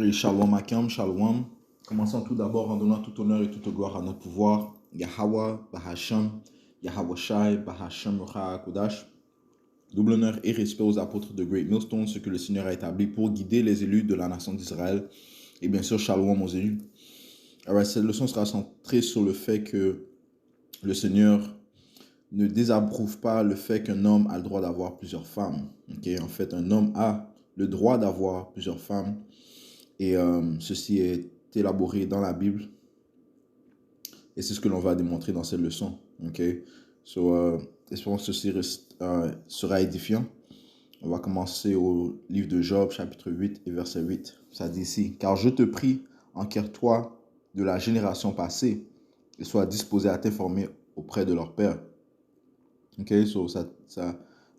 Et Shalom Akim, Shalom. Commençons tout d'abord en donnant tout honneur et toute gloire à notre pouvoir. Yahweh, Bahasham, Yahweh Shai, Bahasham, Ruach Kodash. Double honneur et respect aux apôtres de Great Millstone, ce que le Seigneur a établi pour guider les élus de la nation d'Israël. Et bien sûr, Shalom aux élus. Alors, cette leçon sera centrée sur le fait que le Seigneur ne désapprouve pas le fait qu'un homme a le droit d'avoir plusieurs femmes. Okay? En fait, un homme a le droit d'avoir plusieurs femmes. Et ceci est élaboré dans la Bible. Et c'est ce que l'on va démontrer dans cette leçon. Okay? Espérons que ceci sera édifiant. On va commencer au livre de Job, chapitre 8 et verset 8. Ça dit ici, « Car je te prie, enquiers-toi de la génération passée et sois disposé à t'informer auprès de leur père. » Okay?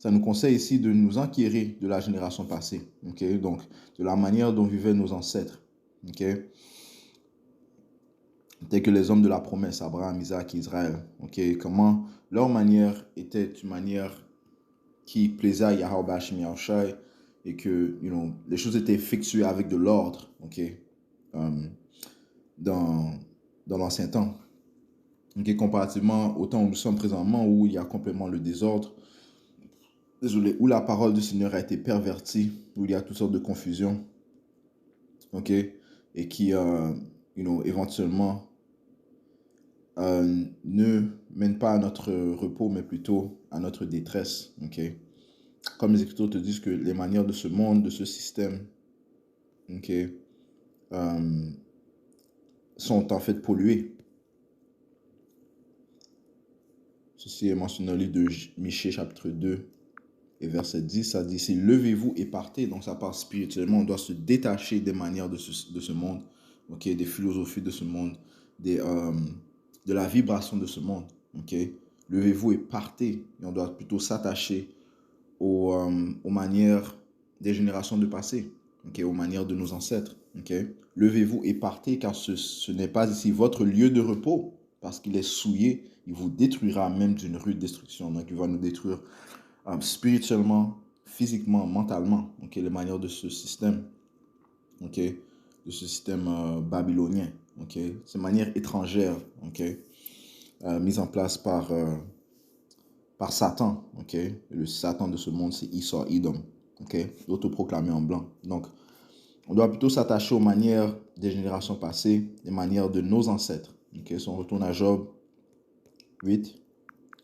Ça nous conseille ici de nous enquérir de la génération passée. Okay? Donc, de la manière dont vivaient nos ancêtres. Okay? Tels que les hommes de la promesse, Abraham, Isaac et Israël. Okay? Comment leur manière était une manière qui plaisait à Yahweh Hashem Yahushai et que les choses étaient effectuées avec de l'ordre, okay? Dans l'ancien temps. Okay? Comparativement au temps où nous sommes présentement, où il y a complètement le désordre, où la parole du Seigneur a été pervertie, où il y a toutes sortes de confusion, okay? Et qui, éventuellement, ne mène pas à notre repos, mais plutôt à notre détresse. Okay? Comme les Écritures te disent que les manières de ce monde, de ce système, okay, sont en fait polluées. Ceci est mentionné dans le livre de Michée, chapitre 2 et verset 10. Ça dit ici, levez-vous et partez. Donc ça part spirituellement. On doit se détacher des manières de ce monde, okay, des philosophies de ce monde, de la vibration de ce monde. Okay? Levez-vous et partez. Et on doit plutôt s'attacher aux manières des générations de passé, okay? Aux manières de nos ancêtres. Okay? Levez-vous et partez, car ce n'est pas ici votre lieu de repos, parce qu'il est souillé. Il vous détruira même d'une rude destruction. Donc il va nous détruire spirituellement, physiquement, mentalement. Okay? Les manières de ce système. Okay? De ce système babylonien. Okay? Ces manières étrangères, okay? Mises en place par Satan. Okay? Le Satan de ce monde, c'est Esau, Edom. Okay? Autoproclamé en blanc. Donc, on doit plutôt s'attacher aux manières des générations passées, les manières de nos ancêtres. Okay? Si on retourne à Job 8,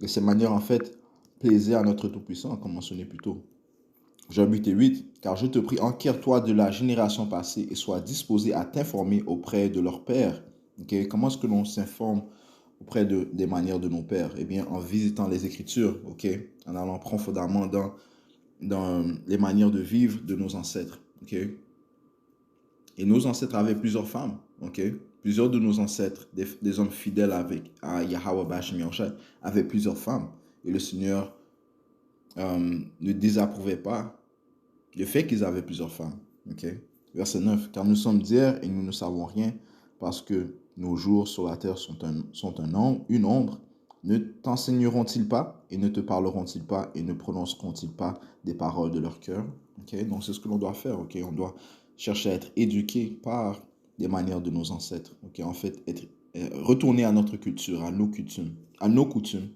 et ces manières, en fait, plaisaient à notre Tout-Puissant, comme mentionné plus tôt. Job 8 et 8, car je te prie, enquiers-toi de la génération passée et sois disposé à t'informer auprès de leur père. Okay? Comment est-ce que l'on s'informe auprès des manières de nos pères? Eh bien, en visitant les Écritures, okay? En allant profondément dans les manières de vivre de nos ancêtres. Okay? Et nos ancêtres avaient plusieurs femmes. Okay? Plusieurs de nos ancêtres, des hommes fidèles à Yahweh Bashem Yahushai, avaient plusieurs femmes. Et le Seigneur ne désapprouvait pas le fait qu'ils avaient plusieurs femmes. Okay? Verset 9. Car nous sommes d'hier et nous ne savons rien, parce que nos jours sur la terre sont une ombre. Ne t'enseigneront-ils pas et ne te parleront-ils pas et ne prononceront-ils pas des paroles de leur cœur? Okay? Donc c'est ce que l'on doit faire. Okay? On doit chercher à être éduqué par les manières de nos ancêtres. Okay? En fait, retourner à notre culture, à nos coutumes,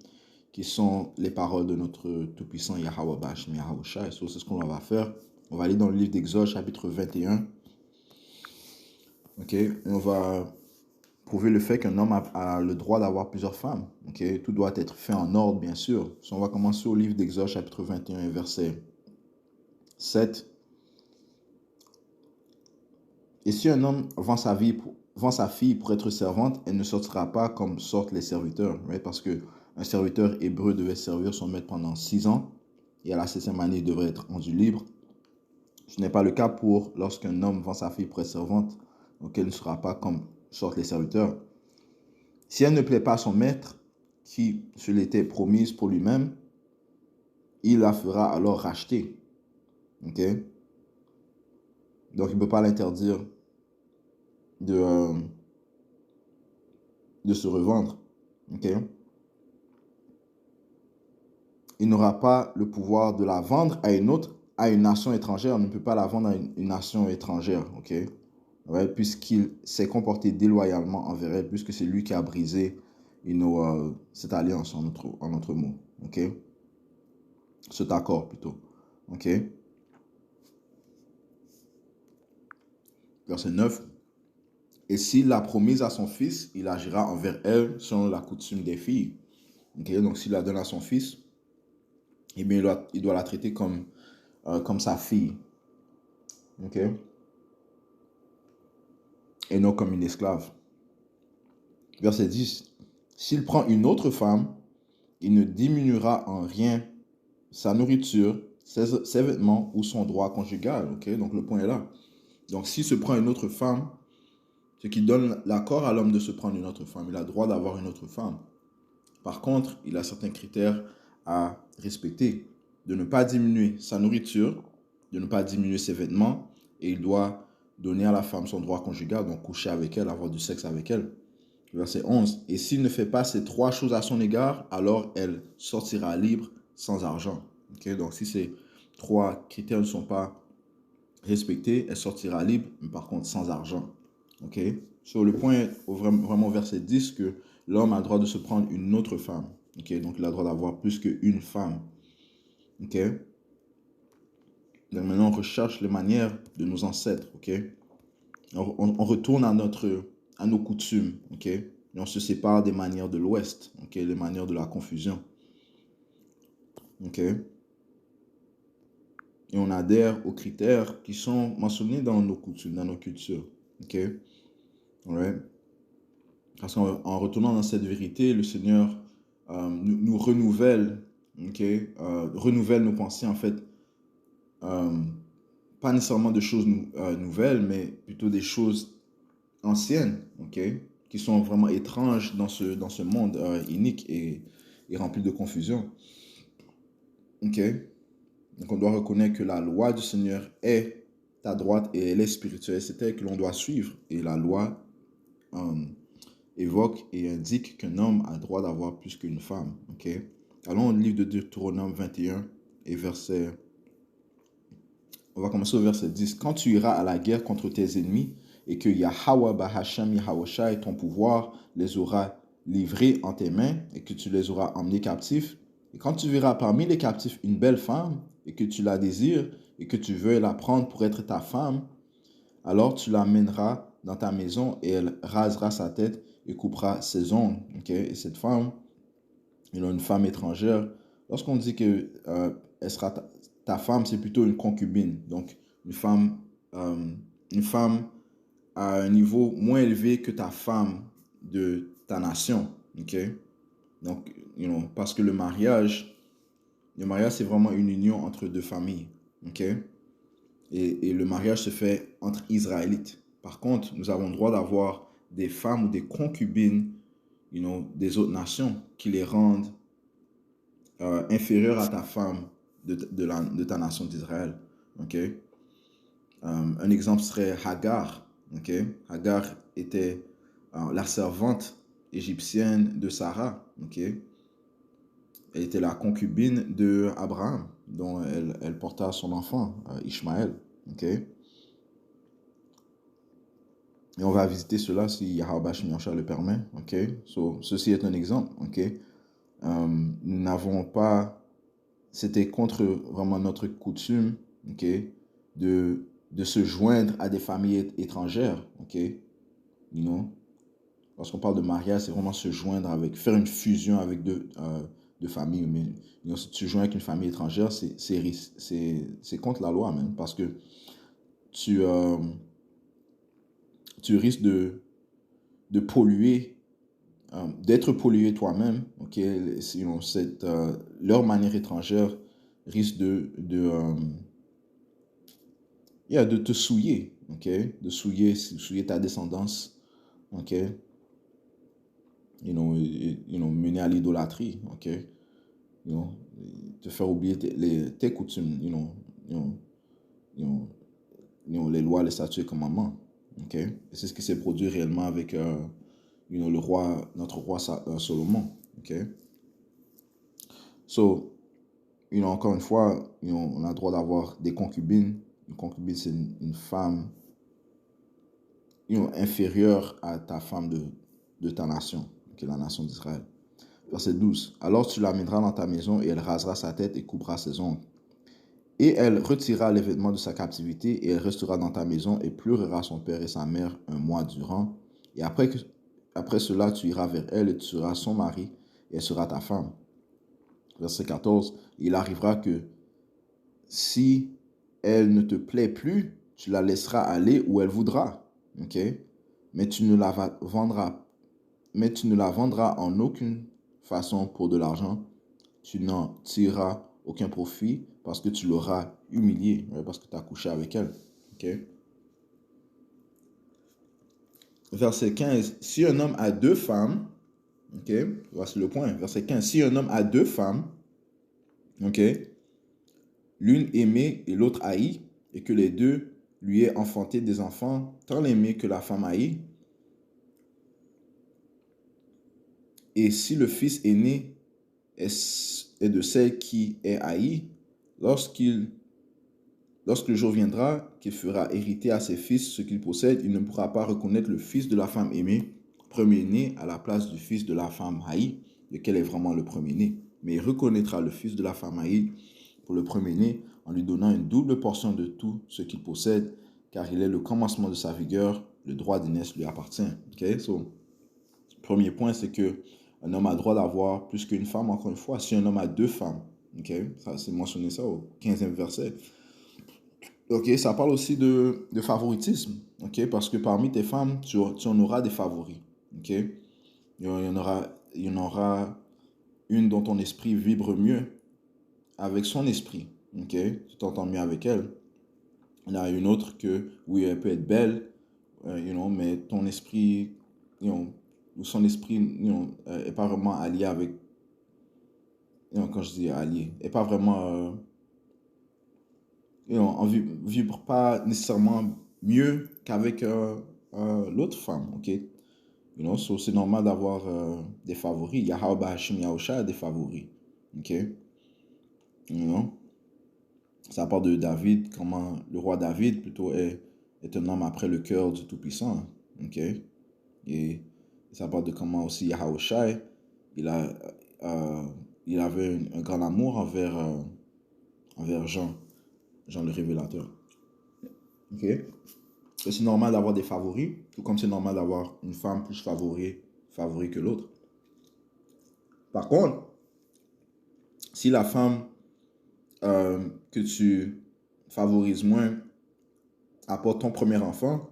qui sont les paroles de notre Tout-Puissant Yahweh Bashem Yahushai. C'est ce qu'on va faire. On va aller dans le livre d'Exode, chapitre 21. Okay? Et on va prouver le fait qu'un homme a le droit d'avoir plusieurs femmes. Okay? Tout doit être fait en ordre, bien sûr. So, on va commencer au livre d'Exode, chapitre 21, verset 7. Et si un homme vend sa fille pour être servante, elle ne sortira pas comme sortent les serviteurs. Right? Parce qu'un serviteur hébreu devait servir son maître pendant 6 ans. Et à la 7e année, il devrait être rendu libre. Ce n'est pas le cas lorsqu'un homme vend sa fille pour être servante. Donc elle ne sera pas comme sortent les serviteurs. Si elle ne plaît pas à son maître, qui se l'était promise pour lui-même, il la fera alors racheter. Okay? Donc il ne peut pas l'interdire de se revendre. Okay? Il n'aura pas le pouvoir de la vendre à une nation étrangère. On ne peut pas la vendre à une nation étrangère. Okay? right, puisqu'il s'est comporté déloyalement envers elle, puisque c'est lui qui a brisé cette alliance en notre mot. OK? Cet accord plutôt. OK? Verset 9. Et s'il l'a promise à son fils, il agira envers elle selon la coutume des filles. Okay? Donc, s'il la donne à son fils, eh bien, il doit la traiter comme sa fille. Okay? Et non comme une esclave. Verset 10. S'il prend une autre femme, il ne diminuera en rien sa nourriture, ses vêtements ou son droit conjugal. Okay? Donc, le point est là. Donc, s'il se prend une autre femme, ce qui donne l'accord à l'homme de se prendre une autre femme. Il a le droit d'avoir une autre femme. Par contre, il a certains critères à respecter. De ne pas diminuer sa nourriture, de ne pas diminuer ses vêtements, et il doit donner à la femme son droit conjugal, donc coucher avec elle, avoir du sexe avec elle. Verset 11. Et s'il ne fait pas ces trois choses à son égard, alors elle sortira libre sans argent. Okay? Donc si ces trois critères ne sont pas respectés, elle sortira libre, mais par contre sans argent. Okay? Sur le point, vraiment verset 10, que l'homme a le droit de se prendre une autre femme. Okay? Donc il a le droit d'avoir plus qu'une femme. Okay? Donc maintenant on recherche les manières de nos ancêtres. Okay? On retourne à nos coutumes. Okay? Et on se sépare des manières de l'Ouest. Okay? Les manières de la confusion. Okay? Et on adhère aux critères qui sont mentionnés dans nos coutumes, dans nos cultures. Okay? Alright? Parce qu'en retournant dans cette vérité, le Seigneur nous renouvelle, okay? Renouvelle nos pensées, en fait, pas nécessairement de choses nouvelles, mais plutôt des choses anciennes, okay? Qui sont vraiment étranges dans ce monde inique et rempli de confusion. Okay? Donc on doit reconnaître que la loi du Seigneur est à droite et elle est spirituelle. C'est elle que l'on doit suivre. Et la loi évoque et indique qu'un homme a le droit d'avoir plus qu'une femme. Okay? Allons au livre de Deutéronome 21 et verset... On va commencer au verset 10. Quand tu iras à la guerre contre tes ennemis et que Yahweh Bahasham Yahawashi, ton pouvoir, les aura livrés en tes mains et que tu les auras emmenés captifs, et quand tu verras parmi les captifs une belle femme et que tu la désires et que tu veuilles la prendre pour être ta femme, alors tu l'amèneras dans ta maison et elle rasera sa tête et coupera ses ongles. Okay? Et cette femme, une femme étrangère, lorsqu'on dit que elle sera ta femme, c'est plutôt une concubine. Donc, une femme à un niveau moins élevé que ta femme de ta nation. Okay? Donc, parce que le mariage, c'est vraiment une union entre deux familles. Okay? Et le mariage se fait entre Israélites. Par contre, nous avons le droit d'avoir des femmes ou des concubines, des autres nations qui les rendent inférieures à ta femme de ta nation d'Israël. Okay? Un exemple serait Hagar. Okay? Hagar était la servante égyptienne de Sarah. Okay? Elle était la concubine de Abraham, dont elle porta son enfant, Ishmaël. Okay? Et on va visiter cela si Yahweh Shemyansha le permet. Okay? Ceci est un exemple. Okay? Nous n'avons pas... C'était contre vraiment notre coutume, okay, de se joindre à des familles étrangères. Okay? Lorsqu'on parle de mariage, c'est vraiment se joindre faire une fusion avec deux familles. Mais si tu joins avec une famille étrangère, c'est contre la loi même, parce que tu risques de polluer, d'être pollué toi-même. Okay? Leur manière étrangère risque de te souiller, okay? De souiller ta descendance, okay? Mener à l'idolâtrie, okay? Te faire oublier tes coutumes, les lois, les statuts et commandements, okay? Et c'est ce qui s'est produit réellement avec notre roi Salomon, okay? Encore une fois, on a le droit d'avoir des concubines. Une concubine, c'est une femme inférieure à ta femme de ta nation, la nation d'Israël. Verset 12. Alors tu l'amèneras dans ta maison et elle rasera sa tête et coupera ses ongles. Et elle retirera les vêtements de sa captivité et elle restera dans ta maison et pleurera son père et sa mère un mois durant. Et après cela, tu iras vers elle et tu seras son mari et elle sera ta femme. Verset 14. Il arrivera que si elle ne te plaît plus, tu la laisseras aller où elle voudra. Ok? Mais tu ne la vendras en aucune façon pour de l'argent. Tu n'en tireras aucun profit parce que tu l'auras humiliée, parce que tu as couché avec elle. Okay? Verset 15. Si un homme a deux femmes, voici le point. Verset 15. Si un homme a deux femmes, l'une aimée et l'autre haïe, et que les deux lui aient enfanté des enfants, tant l'aimée que la femme haïe, et si le fils aîné est de celle qui est haïe, lorsque le jour viendra qu'il fera hériter à ses fils ce qu'il possède, il ne pourra pas reconnaître le fils de la femme aimée, premier-né, à la place du fils de la femme haïe, lequel est vraiment le premier-né. Mais il reconnaîtra le fils de la femme haïe pour le premier-né en lui donnant une double portion de tout ce qu'il possède, car il est le commencement de sa vigueur, le droit d'aînesse lui appartient. Premier point, c'est que un homme a le droit d'avoir plus qu'une femme, encore une fois. Si un homme a deux femmes, ça c'est mentionné ça au 15e verset. Ça parle aussi de favoritisme, parce que parmi tes femmes, tu en auras des favoris, il y en aura une dont ton esprit vibre mieux avec son esprit, tu t'entends mieux avec elle. Il y en a une autre que, oui, elle peut être belle, mais ton esprit, ou son esprit, est pas vraiment allié avec, quand je dis allié, est pas vraiment, on vibre pas nécessairement mieux qu'avec l'autre femme, so c'est normal d'avoir des favoris. Yahweh Hashem Yahusha a des favoris, Ça parle de David, comment le roi David plutôt est un homme après le cœur du Tout-Puissant, Et ça parle de comment aussi Yahusha, il avait un grand amour envers Jean le révélateur. C'est normal d'avoir des favoris, tout comme c'est normal d'avoir une femme plus favori que l'autre. Par contre, si la femme que tu favorises moins apporte ton premier enfant,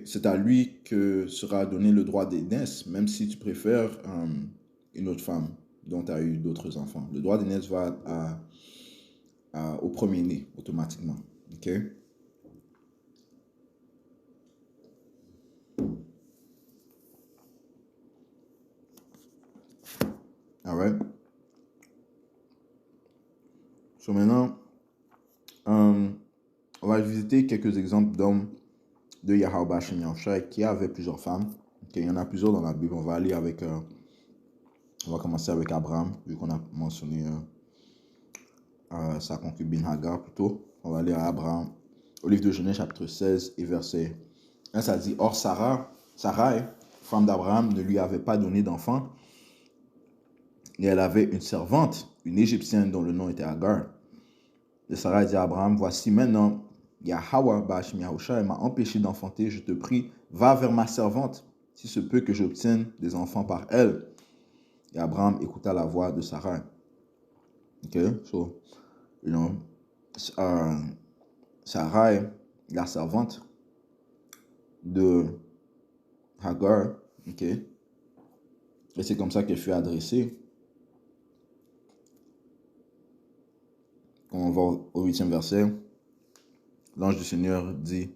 c'est à lui que sera donné le droit d'aînesse, même si tu préfères une autre femme dont tu as eu d'autres enfants. Le droit d'aînesse va au premier-né automatiquement. Alright. So maintenant, on va visiter quelques exemples d'hommes de Yahweh Hashem Yahushua qui avaient plusieurs femmes. Il y en a plusieurs dans la Bible. On va aller on va commencer avec Abraham, vu qu'on a mentionné sa concubine Hagar plutôt. On va aller à Abraham, au livre de Genèse chapitre 16 et verset 1, ça dit, or Sarai, femme d'Abraham, ne lui avait pas donné d'enfant, et elle avait une servante, une Égyptienne dont le nom était Hagar. Et Sarai dit à Abraham, voici maintenant, Yahweh Ba'ashim Yahusha m'a empêché d'enfanter, je te prie, va vers ma servante, si ce peut que j'obtienne des enfants par elle. Et Abraham écouta la voix de Sarai. Sarai, la servante de Hagar, et c'est comme ça qu'elle fut adressée. Quand on va au 8e verset, l'ange du Seigneur dit,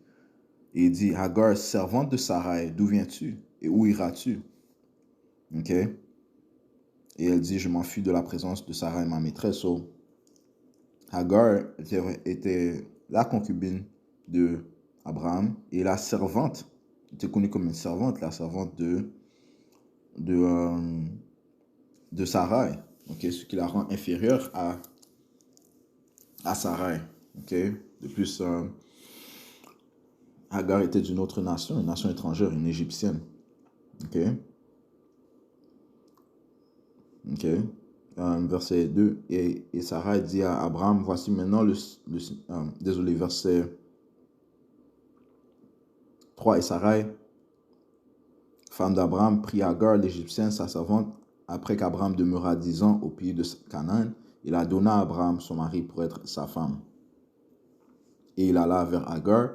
Hagar, servante de Sarai, d'où viens-tu et où iras-tu? Et elle dit, je m'enfuis de la présence de Sarai, ma maîtresse. Hagar était la concubine de Abraham et la servante, était connue comme une servante, la servante de Sarai, ce qui la rend inférieure à Sarai. De plus, Hagar était d'une autre nation, une nation étrangère, une égyptienne. OK? OK? Verset 2. Et Sarah dit à Abraham, voici maintenant désolé, verset 3. Et Sarah, femme d'Abraham, prit Hagar, l'Égyptienne, sa servante, après qu'Abraham demeura 10 ans au pays de Canaan. Il la donna à Abraham, son mari, pour être sa femme. Et il alla vers Hagar.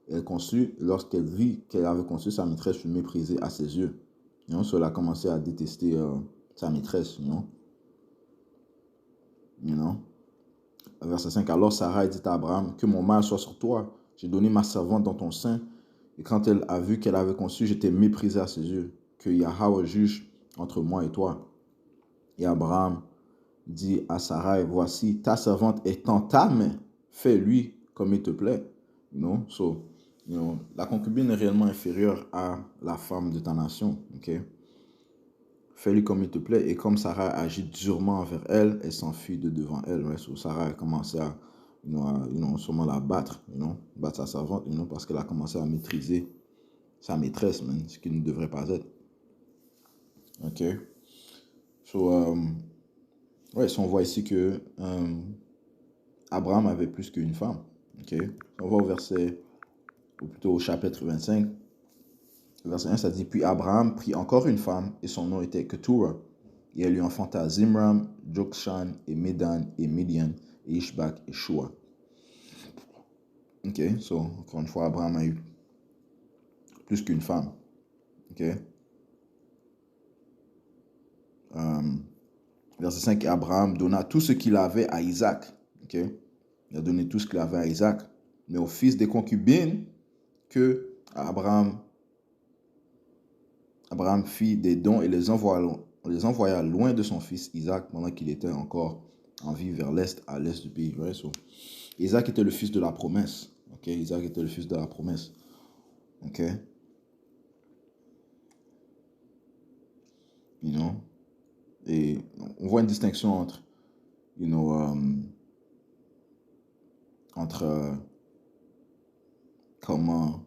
Elle conçut. Lorsqu'elle vit qu'elle avait conçu, sa maîtresse fut méprisée à ses yeux. So, elle a commencé à détester sa maîtresse. Verset 5. Alors Sarah dit à Abraham, que mon mal soit sur toi. J'ai donné ma servante dans ton sein. Et quand elle a vu qu'elle avait conçu, j'étais méprisé à ses yeux. Que Yahweh juge entre moi et toi. Et Abraham dit à Sarah, voici, ta servante est en ta main. Fais-lui comme il te plaît. La concubine est réellement inférieure à la femme de ta nation. Okay? Fais-lui comme il te plaît. Et comme Sarah agit durement envers elle, elle s'enfuit de devant elle. Sarah a commencé à sûrement la battre, battre sa servante, parce qu'elle a commencé à maîtriser sa maîtresse, ce qui ne devrait pas être. OK. On voit ici que Abraham avait plus qu'une femme. OK. On va au chapitre 25. Verset 1, ça dit, puis Abraham prit encore une femme, et son nom était Keturah. Et elle lui enfanta Zimram, Jokshan, et Medan, et Midian, et Ishbak, et Shua. OK, encore une fois, Abraham a eu plus qu'une femme. OK. Verset 5, Abraham donna tout ce qu'il avait à Isaac. OK. Il a donné tout ce qu'il avait à Isaac. Mais au fils des concubines que Abraham fit des dons et les envoya loin de son fils Isaac pendant qu'il était encore en vie vers l'est, à l'est du pays. Right? Isaac était le fils de la promesse. Okay? Isaac était le fils de la promesse. OK? Et on voit une distinction entre comment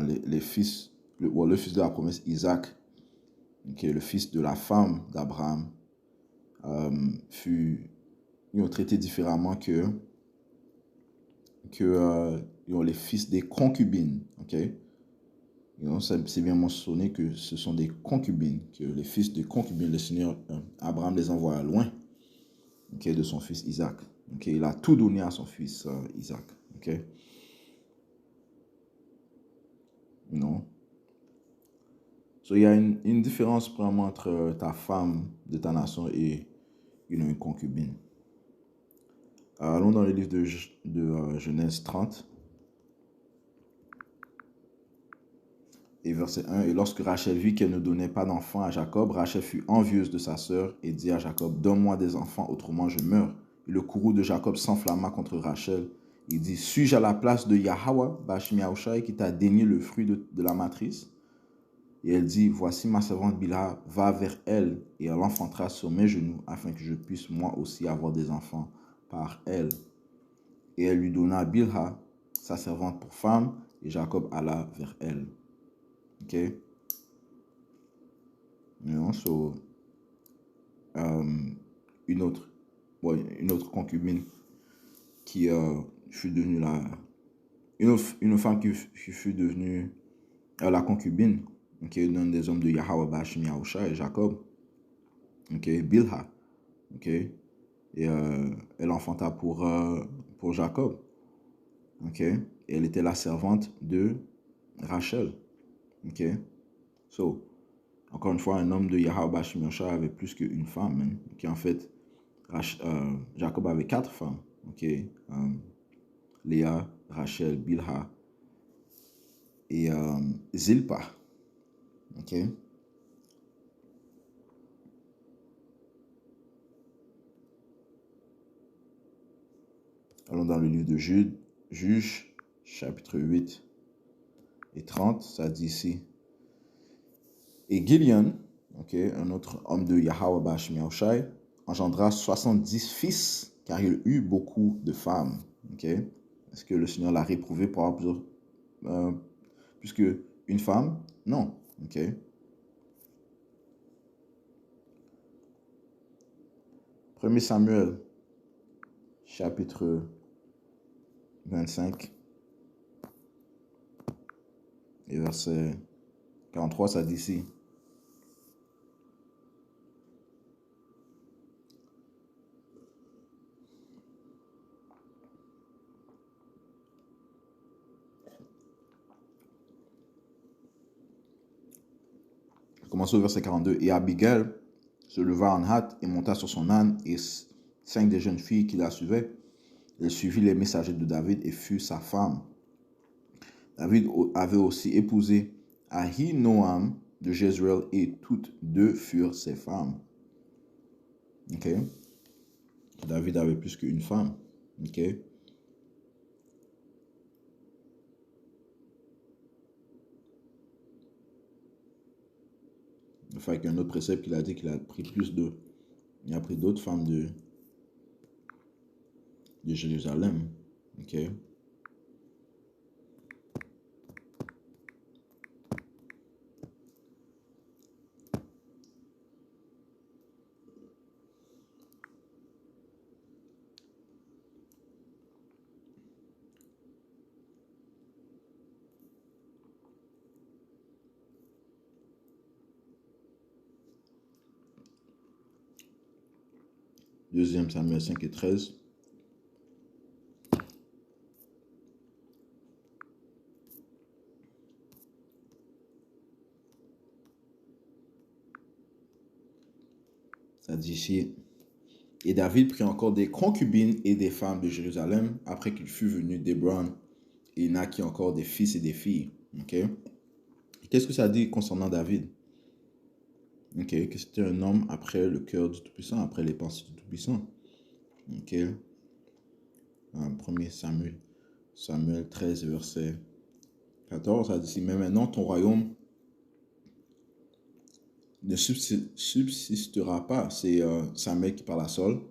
les fils, le fils de la promesse, Isaac, qui est le fils de la femme d'Abraham, fut traité différemment que les fils des concubines. Okay? C'est bien mentionné que ce sont des concubines, que les fils des concubines, le Seigneur Abraham les envoie loin, de son fils Isaac. Il a tout donné à son fils Isaac. Il y a une différence vraiment entre ta femme de ta nation et une concubine. Allons dans le livre de Genèse 30. Et verset 1, et lorsque Rachel vit qu'elle ne donnait pas d'enfant à Jacob, Rachel fut envieuse de sa sœur et dit à Jacob, donne-moi des enfants, autrement je meurs. Et le courroux de Jacob s'enflamma contre Rachel. Il dit, suis-je à la place de Yahweh, Bashmi Yahushai, qui t'a dénié le fruit de la matrice? Et elle dit, voici ma servante Bilha, va vers elle, et elle enfantera sur mes genoux, afin que je puisse moi aussi avoir des enfants par elle. Et elle lui donna Bilha, sa servante, pour femme, et Jacob alla vers elle. OK? Une autre concubine qui fut devenue une femme qui fut devenue la concubine, d'un des hommes de Yahweh, Bashim Yahusha et Jacob, Bilha, et elle enfanta pour Jacob, et elle était la servante de Rachel. Encore une fois, un homme de Yahweh Bashim Yahusha avait plus qu'une femme, en fait, Jacob avait 4 femmes, Léa, Rachel, Bilha et Zilpa. Allons dans le livre de Juges, chapitre 8 et 30, ça dit ici. Et Gideon, un autre homme de Yahweh Bashim Yahushai, engendra 70 fils, car il eut beaucoup de femmes. Est-ce que le Seigneur l'a réprouvé pour avoir puisque une femme? Non. OK. 1 Samuel, chapitre 25, et verset 43, ça dit ici. Commençons au verset 42. Et Abigail se leva en hâte et monta sur son âne, et 5 des jeunes filles qui la suivaient. Elle suivit les messagers de David et fut sa femme. David avait aussi épousé Ahinoam de Jezreel, et toutes deux furent ses femmes. Ok. David avait plus qu'une femme. Ok. Enfin, avec un autre précepte qu'il a dit qu'il a pris il a pris d'autres femmes de Jérusalem. Ok. Deuxième Samuel 5 et 13. Ça dit ici. Et David prit encore des concubines et des femmes de Jérusalem après qu'il fut venu d'Hébron, et il naquit encore des fils et des filles. Ok. Qu'est-ce que ça dit concernant David? Ok, que c'était un homme après le cœur du Tout-Puissant, après les pensées du Tout-Puissant. Ok. 1 Samuel 13, verset 14, ça dit ici, mais maintenant ton royaume ne subsistera pas. C'est Samuel qui parle à Saul.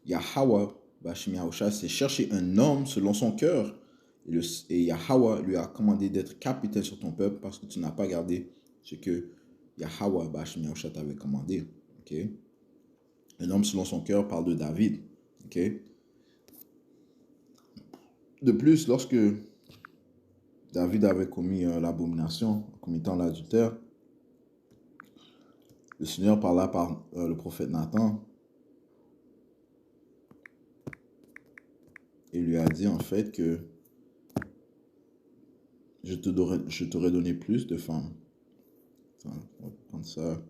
Yahweh, Bashim c'est chercher un homme selon son cœur. Et Yahweh lui a commandé d'être capitaine sur ton peuple parce que tu n'as pas gardé ce que Yahweh, Bashim t'avait commandé. Ok. Un homme selon son cœur parle de David. Ok. De plus, lorsque David avait commis l'abomination, en commettant l'adultère, le Seigneur parla par le prophète Nathan et lui a dit en fait que je t'aurais donné plus de femmes. Attends, on va prendre ça.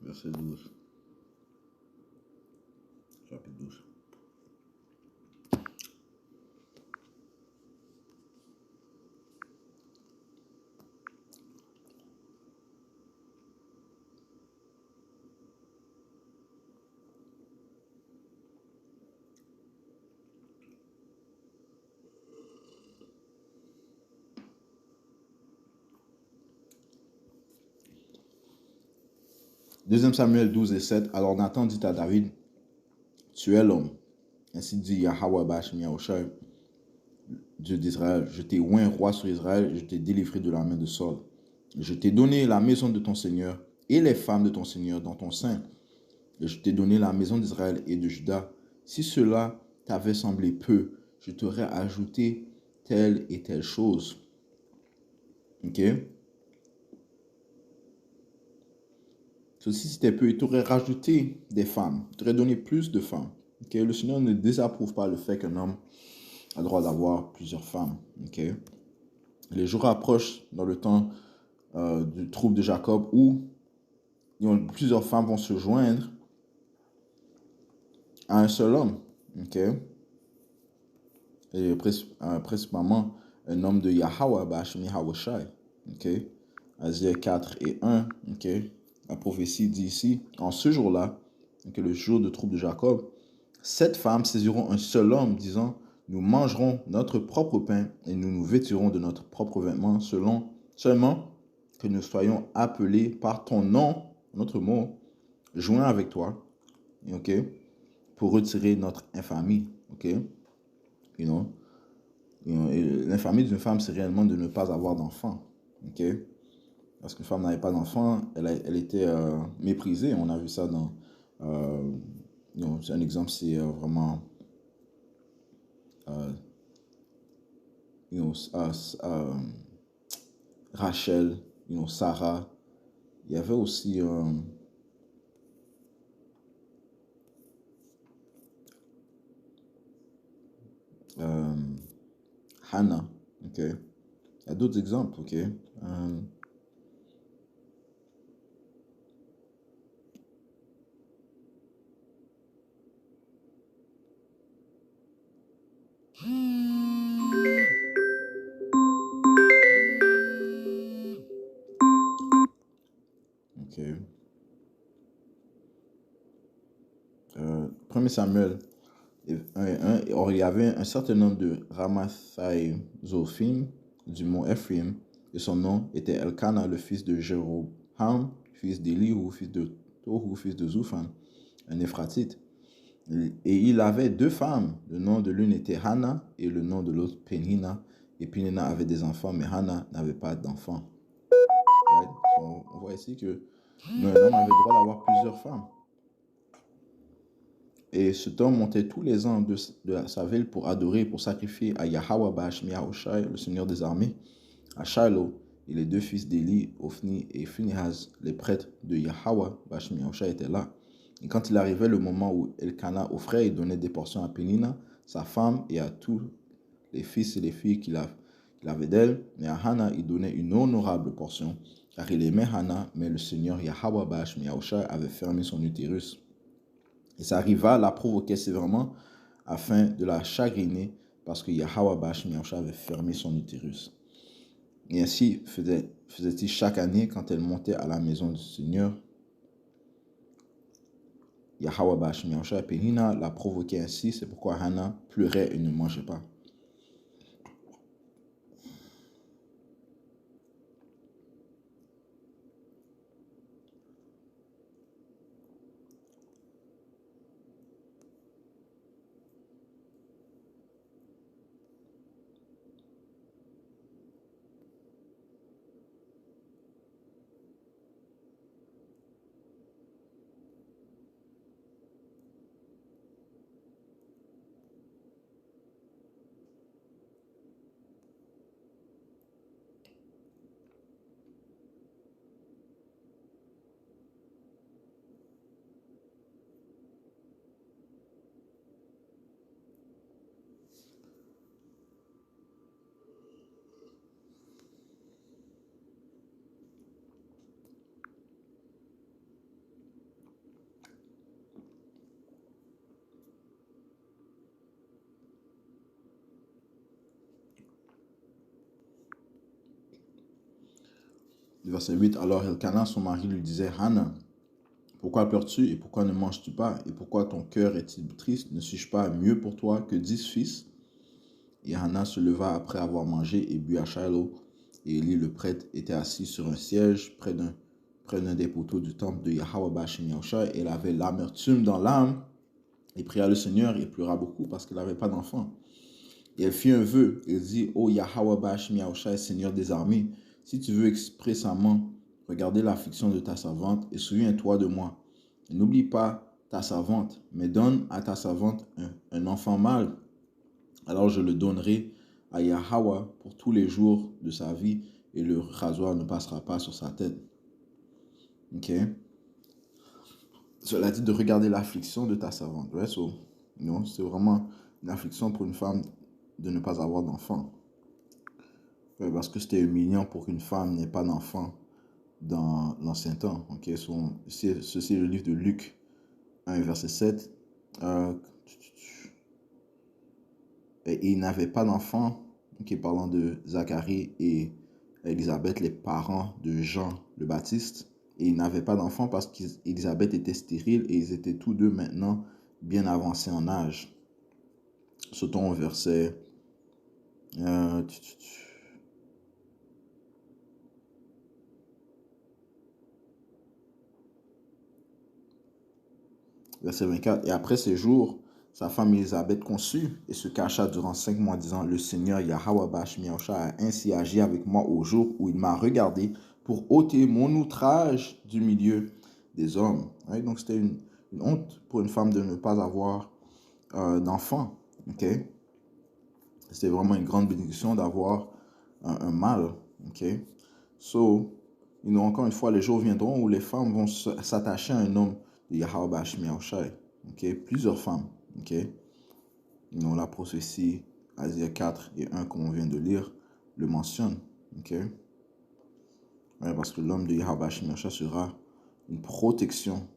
Verset 12. Chapitre 12. Deuxième Samuel 12 et 7. Alors Nathan dit à David, tu es l'homme. Ainsi dit Yahweh Bashim Yahushai, Dieu d'Israël. Je t'ai oint roi sur Israël et je t'ai délivré de la main de Saul. Je t'ai donné la maison de ton Seigneur et les femmes de ton Seigneur dans ton sein. Et je t'ai donné la maison d'Israël et de Juda. Si cela t'avait semblé peu, je t'aurais ajouté telle et telle chose. Ok? Ceci c'était peu, il t'aurait rajouté des femmes. Il t'aurait donné plus de femmes. Ok? Le Seigneur ne désapprouve pas le fait qu'un homme a le droit d'avoir plusieurs femmes. Ok? Les jours approchent dans le temps du trouble de Jacob où plusieurs femmes vont se joindre à un seul homme. Ok? Et principalement un homme de Yahweh, Bashmi Hawashai. Ok? Asaïe 4 et 1. Ok? La prophétie dit ici, en ce jour-là, okay, le jour de troupe de Jacob, 7 femmes saisiront un seul homme, disant, nous mangerons notre propre pain et nous nous vêtirons de notre propre vêtement, seulement que nous soyons appelés par ton nom, notre mot, joint avec toi, ok, pour retirer notre infamie, ok, you know, l'infamie d'une femme, c'est réellement de ne pas avoir d'enfant, ok, parce qu'une femme n'avait pas d'enfant, elle était méprisée, on a vu ça dans, c'est un exemple, c'est vraiment, you know, Rachel, Sarah, il y avait aussi Hannah, ok. Il y a d'autres exemples, ok. Ok. 1 Samuel 1 et 1. Or, il y avait un certain nombre de Ramathaï Zophim du mont Ephraim, et son nom était Elkanah, le fils de Jéroham, fils d'Elihu, fils de Tohu, fils de Zouphan, un Éphratite. Et il avait 2 femmes. Le nom de l'une était Hannah et le nom de l'autre Pénina. Et Pénina avait des enfants, mais Hannah n'avait pas d'enfants. Right? So, on voit ici que un homme avait le droit d'avoir plusieurs femmes. Et cet homme montait tous les ans de sa ville pour adorer, pour sacrifier à Yahweh Bashmi Yahushai, le Seigneur des armées, à Shiloh. Et les 2 fils d'Élie, Ophni et Phinehas, les prêtres de Yahweh Bashmi Yahushai, étaient là. Et quand il arrivait le moment où Elkanah offrait et donnait des portions à Pénina, sa femme, et à tous les fils et les filles qu'il avait d'elle, mais à Hannah, il donnait une honorable portion, car il aimait Hannah, mais le Seigneur Yahweh Bashmi Yahushai avait fermé son utérus. Et sa rivale la provoquait sévèrement afin de la chagriner parce que Yahweh Bashmi Yahushai avait fermé son utérus. Et ainsi faisait-il chaque année quand elle montait à la maison du Seigneur. Yahweh Bashmi Yahushai et Pénina la provoquaient ainsi, c'est pourquoi Hannah pleurait et ne mangeait pas. Verset 8, alors Elkanah, son mari, lui disait, Hannah, pourquoi pleures-tu et pourquoi ne manges-tu pas? Et pourquoi ton cœur est-il triste? Ne suis-je pas mieux pour toi que 10 fils? Et Hannah se leva après avoir mangé et bu à Shiloh. Et Élie le prêtre était assis sur un siège près d'un des poteaux du temple de Yahweh Bashmi Yahushai. Et elle avait l'amertume dans l'âme et pria le Seigneur et pleura beaucoup parce qu'elle n'avait pas d'enfant. Et elle fit un vœu. Elle dit, ô Yahweh Bashmi Yahushai, Seigneur des armées, si tu veux expressément regarder l'affliction de ta servante et souviens-toi de moi. N'oublie pas ta servante, mais donne à ta servante un enfant mâle. Alors je le donnerai à Yahweh pour tous les jours de sa vie et le rasoir ne passera pas sur sa tête. Ok? Cela dit de regarder l'affliction de ta servante. Right? So, non, c'est vraiment une affliction pour une femme de ne pas avoir d'enfant. Parce que c'était humiliant pour qu'une femme n'ait pas d'enfant dans l'Ancien Temps. Okay? So, ceci est le livre de Luc 1, verset 7. Et il n'avait pas d'enfant. okay, parlant de Zacharie et Élisabeth, les parents de Jean le Baptiste. Et ils n'avaient pas d'enfants parce qu'Élisabeth était stérile et ils étaient tous deux maintenant bien avancés en âge. Sautons au verset... verset 24. Et après ces jours, sa femme Élisabeth conçut et se cacha durant 5 mois, disant, le Seigneur Yahweh Bashmiosha a ainsi agi avec moi au jour où il m'a regardé pour ôter mon outrage du milieu des hommes. Ouais, donc c'était une honte pour une femme de ne pas avoir d'enfant. Okay? C'était vraiment une grande bénédiction d'avoir un mâle. Okay? So, encore une fois, les jours viendront où les femmes vont s'attacher à un homme de Yahweh Bashmiosha. Okay? Plusieurs femmes. Okay? La prophétie, Asia 4 et 1, comme on vient de lire, le mentionne. Okay? Ouais, parce que l'homme de Yahweh Bashmiosha sera une protection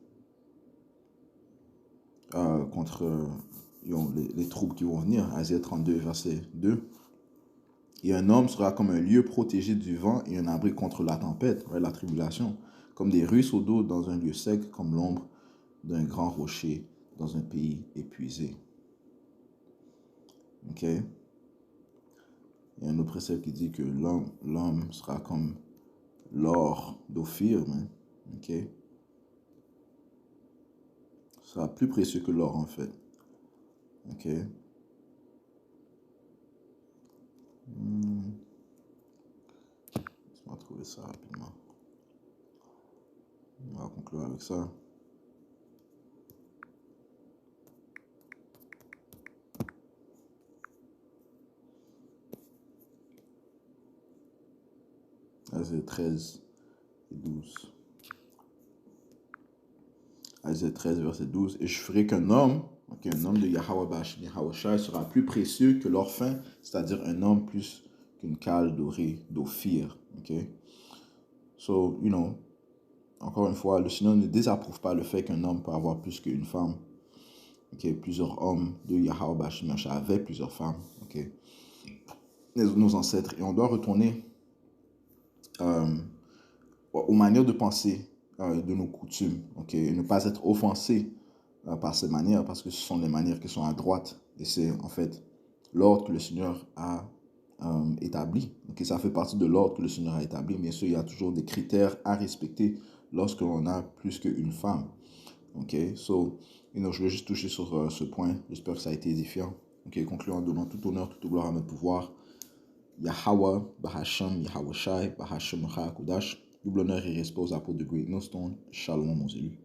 contre les troubles qui vont venir. Asia 32, verset 2. Et un homme sera comme un lieu protégé du vent et un abri contre la tempête, la tribulation, comme des ruisseaux d'eau dans un lieu sec, comme l'ombre d'un grand rocher dans un pays épuisé. Ok? Il y a un autre précepte qui dit que l'homme sera comme l'or d'Ophir. Ok? Ce sera plus précieux que l'or en fait. Ok? Laisse-moi trouver ça rapidement. On va conclure avec ça. Asie 13 et 12. Asie 13, verset 12. Et je ferai qu'un homme, un homme de Yahweh Bashmiosha sera plus précieux que l'or fin, c'est-à-dire un homme plus qu'une cale dorée d'Ophir. Okay? So, encore une fois, le Seigneur ne désapprouve pas le fait qu'un homme peut avoir plus qu'une femme. Okay? Plusieurs hommes de Yahweh Bashmiosha avaient plusieurs femmes. Okay? Nos ancêtres. Et on doit retourner aux manières de penser de nos coutumes. Okay? Et ne pas être offensé par ces manières, parce que ce sont les manières qui sont à droite. Et c'est en fait l'ordre que le Seigneur a établi. Okay? Ça fait partie de l'ordre que le Seigneur a établi. Bien sûr, il y a toujours des critères à respecter lorsque l'on a plus qu'une femme. Okay? So, je vais juste toucher sur ce point. J'espère que ça a été édifiant. Okay? Concluons en donnant tout honneur, toute gloire à notre pouvoir. Yahweh, Bahasham, Yahweh Shai, Bahasham Kudash. Double honneur et respect aux apôtres de Great Millstone. Shalom, mon élus.